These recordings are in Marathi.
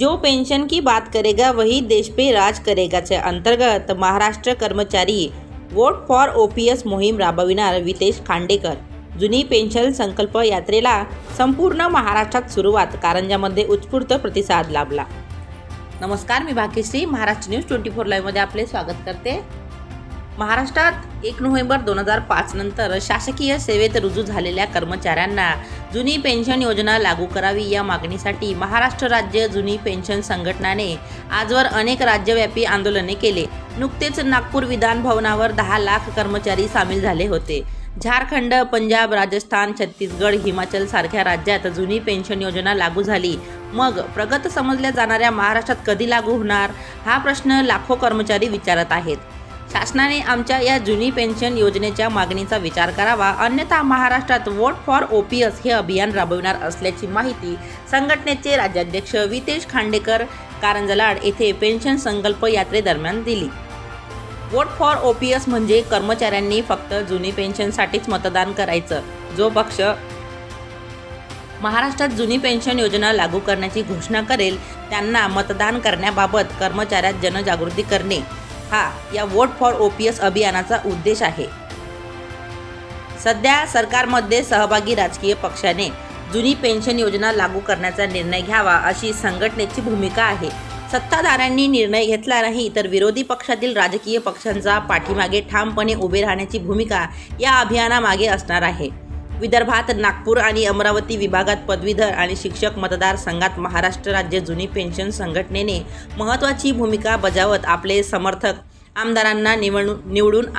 जो पेंशन की बात करेगा वही देश पे राज करेगा च्या अंतर्गत महाराष्ट्र कर्मचारी वोट फॉर ओपीएस मोहीम राबविणार वितेश खांडेकर। जुनी पेन्शन संकल्प यात्रेला संपूर्ण महाराष्ट्रात सुरुवात, कारंजामध्ये उत्स्फूर्त प्रतिसाद लाभला। नमस्कार, मी भाग्यश्री महाराष्ट्र न्यूज 24 लाईव्ह मध्ये आपले स्वागत करते। महाराष्ट्रात 1 नोव्हेंबर 2005 नंतर शासकीय सेवेत रुजू झालेल्या कर्मचाऱ्यांना जुनी पेन्शन योजना लागू करावी या मागणीसाठी महाराष्ट्र राज्य जुनी पेन्शन संघटनाने आजवर अनेक राज्यव्यापी आंदोलने केले। नुकतेच नागपूर विधान भवनावर 10 लाख कर्मचारी सामील झाले होते। झारखंड, पंजाब, राजस्थान, छत्तीसगड, हिमाचल सारख्या राज्यात जुनी पेन्शन योजना लागू झाली। मग प्रगत समजल्या जाणाऱ्या महाराष्ट्रात कधी लागू होणार हा प्रश्न लाखो कर्मचारी विचारत आहेत। शासनाने आमच्या या जुनी पेन्शन योजनेच्या मागणीचा विचार करावा, अन्यथा महाराष्ट्रात वोट फॉर ओपीएस हे अभियान राबविणार असल्याची माहिती संघटनेचे राज्याध्यक्ष वितेश खांडेकर कारंजलाड येथे पेन्शन संकल्प यात्रेदरम्यान दिली। वोट फॉर ओपीएस म्हणजे कर्मचाऱ्यांनी फक्त जुनी पेन्शनसाठीच मतदान करायचं। जो पक्ष महाराष्ट्रात जुनी पेन्शन योजना लागू करण्याची घोषणा करेल त्यांना मतदान करण्याबाबत कर्मचाऱ्यात जनजागृती करणे हा या वोट फॉर ओपीएस अभियानाचा उद्देश आहे। सध्या सरकारमध्ये सहभागी राजकीय पक्षाने जुनी पेन्शन योजना लागू करण्याचा निर्णय घ्यावा अशी संघटनेची भूमिका आहे। सत्ताधाऱ्यांनी निर्णय घेतला नाही तर विरोधी पक्षातील राजकीय पक्षांचा पाठीमागे ठामपणे उभे राहण्याची भूमिका या अभियानामागे असणार आहे। विदर्भात नागपूर आणि अमरावती विभागात पदवीधर आणि शिक्षक मतदारसंघात महाराष्ट्र राज्य जुनी पेन्शन संघटनेने महत्त्वाची भूमिका बजावत आपले समर्थक आमदारांना निवडून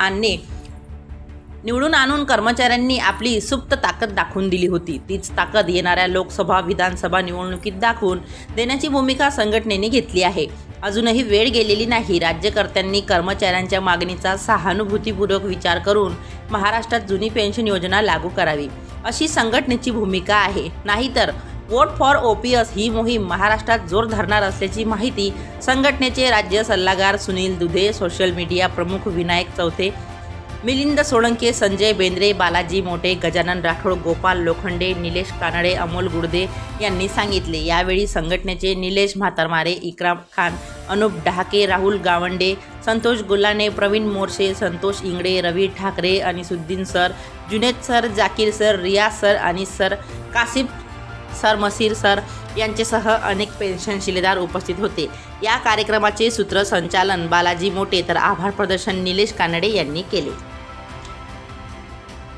आणून कर्मचाऱ्यांनी आपली सुप्त ताकद दाखवून दिली होती। तीच ताकद येणाऱ्या लोकसभा विधानसभा निवडणुकीत दाखवून देण्याची भूमिका संघटनेने घेतली आहे। अजूनही वेळ गेलेली नाही। राज्यकर्त्यांनी कर्मचाऱ्यांच्या मागणीचा सहानुभूतीपूर्वक विचार करून महाराष्ट्रात जुनी पेन्शन योजना लागू करावी अशी संघटनेची भूमिका आहे। नाहीतर वोट फॉर ओपीएस ही मोहीम महाराष्ट्रात जोर धरणार असल्याची माहिती संघटनेचे राज्य सल्लागार सुनील दुधे, सोशल मीडिया प्रमुख विनायक चौथे, मिलिंद सोळंके, संजय बेंद्रे, बालाजी मोटे, गजानन राठोड, गोपाल लोखंडे, निलेश कानडे, अमोल गुडदे यांनी सांगितले। यावेळी संघटनेचे निलेश म्हातारमारे, इक्राम खान, अनुप डहाके, राहुल गावंडे, संतोष गुल्लाने, प्रवीण मोर्शे, संतोष इंगडे, रवी Thackeray, अनिसुद्दीन sir, Junaid sir, Zakir sir, रियाज सर आणि सर कासिफ सर, मसीर सर यांच्यासह अनेक पेन्शन शिलेदार उपस्थित होते। या कार्यक्रमाचे सूत्रसंचालन बालाजी मोटे तर आभार प्रदर्शन निलेश कानडे यांनी केले।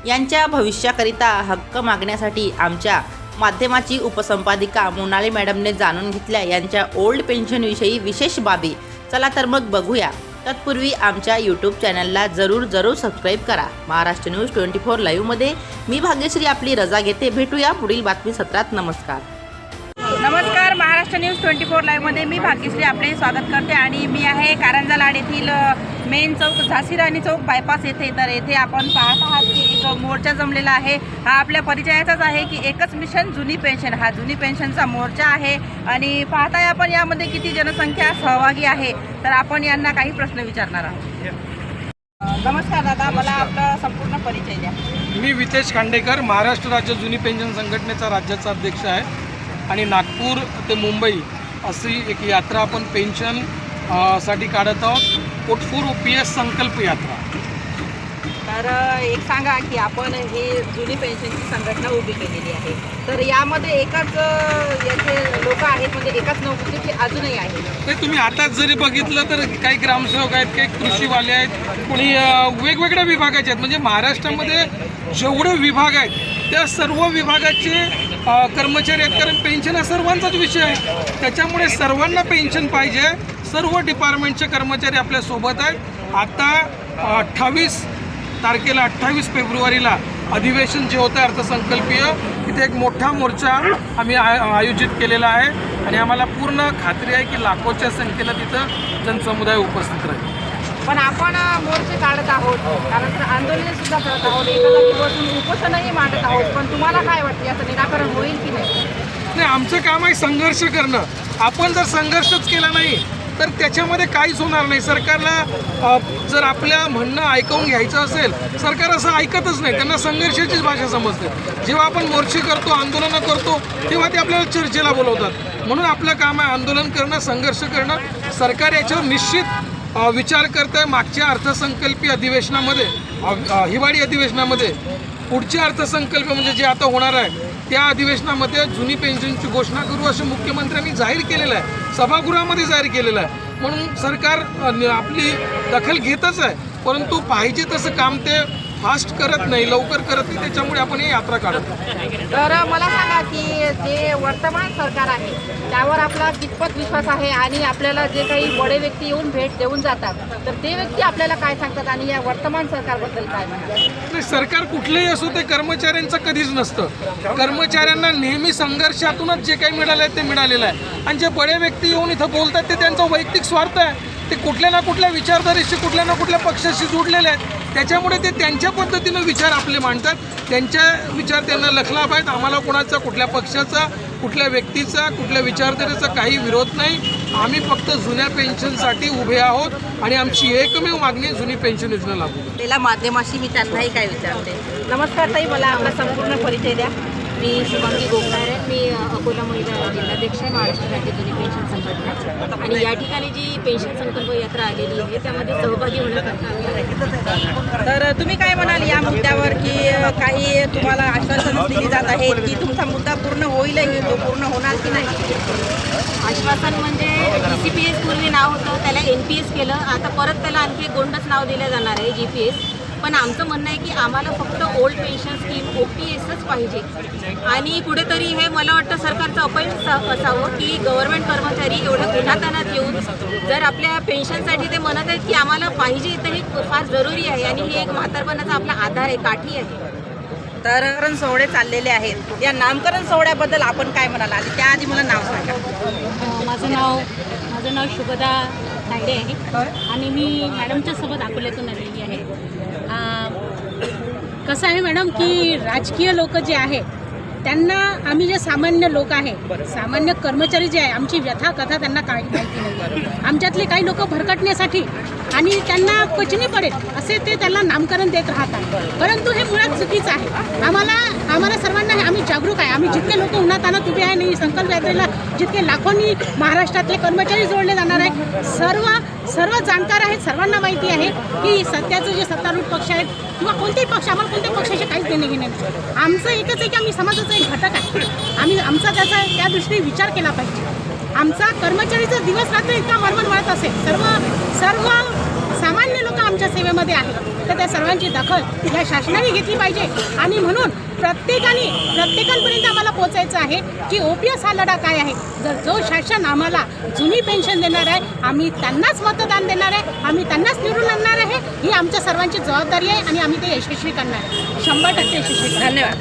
यांच्या भविष्याकरिता हक्क मागण्यासाठी आमच्या माध्यमाची उपसंपादिका मोनाली मॅडमने जाणून घेतल्या यांच्या ओल्ड पेन्शनविषयी विशेष बाबी। चला तर मग बघूया। तत्पूर्वी आमच्या यूट्यूब चॅनलला जरूर सबस्क्राईब करा। महाराष्ट्र न्यूज 24 लाईव्हमध्ये मी भाग्यश्री आपली रजा घेते। भेटूया पुढील बातमी सत्रात। नमस्कार। नमस्कार, महाराष्ट्र न्यूज 24 लाईव्हमध्ये मी भाग्यश्री आपले स्वागत करते आणि मी आहे कारंजालाड येथील मेन चौक झाशीराणी चौक बायपास येथे। तर येथे आपण पाहत आहात की एक मोर्चा जमलेला आहे। हा आपल्या परिचयाचाच आहे की एकच मिशन जुनी पेन्शन, हा जुनी पेन्शनचा मोर्चा आहे। आणि पाहताय आपण यामध्ये किती जनसंख्या सहभागी आहे। तर आपण यांना काही प्रश्न विचारणार आहोत। नमस्कार दादा, मला आपला संपूर्ण परिचय द्या। मी वितेश खांडेकर, महाराष्ट्र राज्य जुनी पेन्शन संघटनेचा राज्याचा अध्यक्ष आहे आणि नागपूर ते मुंबई अशी एक यात्रा आपण पेन्शन साठी काढत आहोत, वोट फॉर ओपीएस संकल्प यात्रा। तर एक सांगा की आपण ही जुनी पेन्शनची संघटना उभी केलेली आहे, तर यामध्ये एकाच याचे लोक आहेत, म्हणजे एकाच नोकरी की अजूनही आहे? ते तुम्ही आताच जरी बघितलं तर काही ग्रामसेवक आहेत, काही कृषीवाले आहेत, कोणी वेगवेगळ्या विभागाचे आहेत। म्हणजे महाराष्ट्रामध्ये जेवढे विभाग आहेत त्या सर्व विभागाचे कर्मचारी आहेत, कारण पेन्शन हा सर्वांचाच विषय आहे। त्याच्यामुळे सर्वांना पेन्शन पाहिजे। सर्व डिपार्टमेंटचे कर्मचारी आपल्यासोबत आहेत। आता 28 तारखेला 28 फेब्रुवारीला अधिवेशन जे होतं अर्थसंकल्पीय, तिथे एक मोठा मोर्चा आम्ही आयोजित केलेला आहे आणि आम्हाला पूर्ण खात्री आहे की लाखोच्या संख्येला तिथं जनसमुदाय उपस्थित राहील। पण आपण मोर्चे काढत आहोत, त्यानंतर आंदोलने सुद्धा करत आहोत, एका जागी बसून उपोषणही मांडत आहोत, पण तुम्हाला काय वाटतं याचं निराकरण होईल की नाही? नाही, आमचं काम आहे संघर्ष करणं। आपण जर संघर्षच केला नाही तर त्याच्यामध्ये काहीच होणार नाही. सरकारला जर आपल्या म्हणणं ऐकून घ्यायचं असेल, सरकार असं ऐकतच नाही. त्यांना संघर्षाचीच भाषा समजते. जेव्हा आपण मोर्चे करतो, आंदोलनं करतो, तेव्हा ते आपल्याला चर्चेला बोलवतात. म्हणून आपलं काम आहे आंदोलन करणं, संघर्ष करणं. सरकार याच्यावर निश्चित विचार करत आहे. मागच्या अर्थसंकल्पीय अधिवेशनामध्ये, हिवाळी अधिवेशनामध्ये, पुढचे अर्थसंकल्प म्हणजे जे आता होणार आहे त्या अधिवेशनामध्ये जुनी पेन्शनची घोषणा करू असं मुख्यमंत्र्यांनी जाहीर केलेलं आहे, सभागृहामध्ये जाहीर केलेलं आहे. म्हणून सरकार आपली दखल घेतच आहे, परंतु पाहिजे तसं काम ते फास्ट करत नाही, लवकर करत नाही. त्याच्यामुळे आपण ही यात्रा काढतो. तर मला सांगा की जे वर्तमान सरकार आहे त्यावर आपला कितपत विश्वास आहे आणि आपल्याला जे काही बडे व्यक्ती येऊन भेट देऊन जातात तर ते व्यक्ती आपल्याला काय सांगतात आणि या वर्तमान सरकारबद्दल काय म्हणतात? नाही, सरकार कुठलंही असो ते कर्मचाऱ्यांचं कधीच नसतं. कर्मचाऱ्यांना नेहमी संघर्षातूनच जे काही मिळालं आहे ते मिळालेलं आहे. आणि जे बडे व्यक्ती येऊन इथं बोलतात ते त्यांचा वैयक्तिक स्वार्थ आहे. ते कुठल्या ना कुठल्या विचारधारेशी, कुठल्या ना कुठल्या पक्षाशी जोडलेले आहेत. त्याच्यामुळे ते त्यांच्या पद्धतीनं विचार आपले मांडतात. त्यांच्या विचार त्यांना लखला पाहिजेत. आम्हाला कोणाचा, कुठल्या पक्षाचा, कुठल्या व्यक्तीचा, कुठल्या विचारधारेचा काही विरोध नाही. आम्ही फक्त जुन्या पेन्शनसाठी उभे आहोत आणि आमची एकमेव मागणी जुनी पेन्शन योजना लागू. त्याला माध्यमाशी मी त्यांनाही काय विचारते. नमस्कार ताई, मला आपला संपूर्ण परिचय द्या. मी शुभांगी गोगनारे, मी अकोला महिला जिल्हाध्यक्ष आहे, महाराष्ट्र राज्य जुनी पेन्शन संघटना. आणि या ठिकाणी जी पेन्शन संकल्प यात्रा आलेली आहे त्यामध्ये सहभागी होण्याकरता. तर तुम्ही काय म्हणाल या मुद्द्यावर की काही तुम्हाला आश्वासन दिली जात आहे की तुमचा मुद्दा पूर्ण होईलही, तो पूर्ण होणार की नाही? आश्वासन म्हणजे GCPS पूर्वी नाव होतं, त्याला NPS केलं, आता परत त्याला आणखी एक गोंडच नाव दिलं जाणार आहे GPS. पण आमचं म्हणणं आहे की आम्हाला फक्त ओल्ड पेन्शन स्कीम OPSच पाहिजे. आणि कुठेतरी हे मला वाटतं सरकारचं अपयश असावं की गव्हर्नमेंट कर्मचारी एवढ्या उन्हातानात येऊन जर आपल्या पेन्शनसाठी ते म्हणत आहेत की आम्हाला पाहिजे, तर हे फार जरुरी आहे आणि ही एक म्हातारपणाचा आपला आधार आहे, काठी आहे. तर नामकरण सोहळे चाललेले आहेत, या नामकरण सोहळ्याबद्दल आपण काय म्हणाल आणि त्याआधी मला नाव सांगा. माझं नाव शुभदा तायडे आहे आणि मी मॅडमच्या सोबत अकोल्यातून आलेली आहे. कसं आहे मॅडम की राजकीय लोक जे आहे त्यांना आम्ही जे सामान्य लोक आहे, सामान्य कर्मचारी जे आहे, आमची व्यथा कथा त्यांना काही माहिती नाही. आमच्यातले काही लोक भरकटण्यासाठी आणि त्यांना पचनी पडेल असे ते त्याला नामकरण देत राहतात, परंतु हे मुळात चुकीचं आहे. आम्हाला सर्वांना आम्ही जागरूक आहे. आम्ही जितके लोक उन्हातानात उभे आहे आणि संकल्प यात्रेला जितके लाखोंनी महाराष्ट्रातले कर्मचारी जोडले जाणार आहे, सर्व जाणकार आहेत. सर्वांना माहिती आहे की सध्याचं जे सत्तारूढ पक्ष आहेत किंवा कोणतेही पक्ष, आम्हाला कोणत्याही पक्षाचे काहीच देणे घेणे नाही. आमचं एकच आहे की आम्ही समाजाचा एक घटक आहे. आम्ही आमचा त्या दृष्टीने विचार केला पाहिजे. आमचा कर्मचारीचा दिवस रात्र इतका मरमर वाढत असेल, सर्व सामान्य लोक आमच्या सेवेमध्ये आहेत, तर त्या सर्वांची दखल या शासनाने घेतली पाहिजे. आणि म्हणून प्रत्येकापर्यंत आम्हाला पोचायचं आहे की OPS हा लढा काय आहे. जर जो शासन आम्हाला जुनी पेन्शन देणार आहे, आम्ही त्यांनाच मतदान देणार आहे, आम्ही त्यांनाच निवडून आणणार आहे. ही आमच्या सर्वांची जबाबदारी आहे आणि आम्ही ते यशस्वी करणार आहे, 100% यशस्वी करणार. धन्यवाद.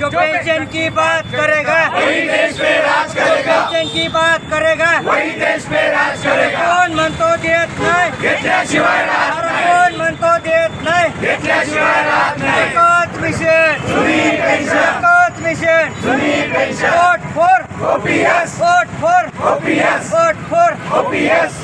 जो पेंशन की बात करेगा वही देश में राज करेगा, पेंशन की बात करेगा वही देश में राज करेगा. कोण म्हणतो देत नाही, घेतल्याशिवाय राहत नाही. कोण म्हणतो देत नाही, घेतल्याशिवाय राहत नाही. एकच मिशन जुनी पेन्शन, एकच मिशन जुनी pension. Vote for OPS, vote for OPS, vote for OPS.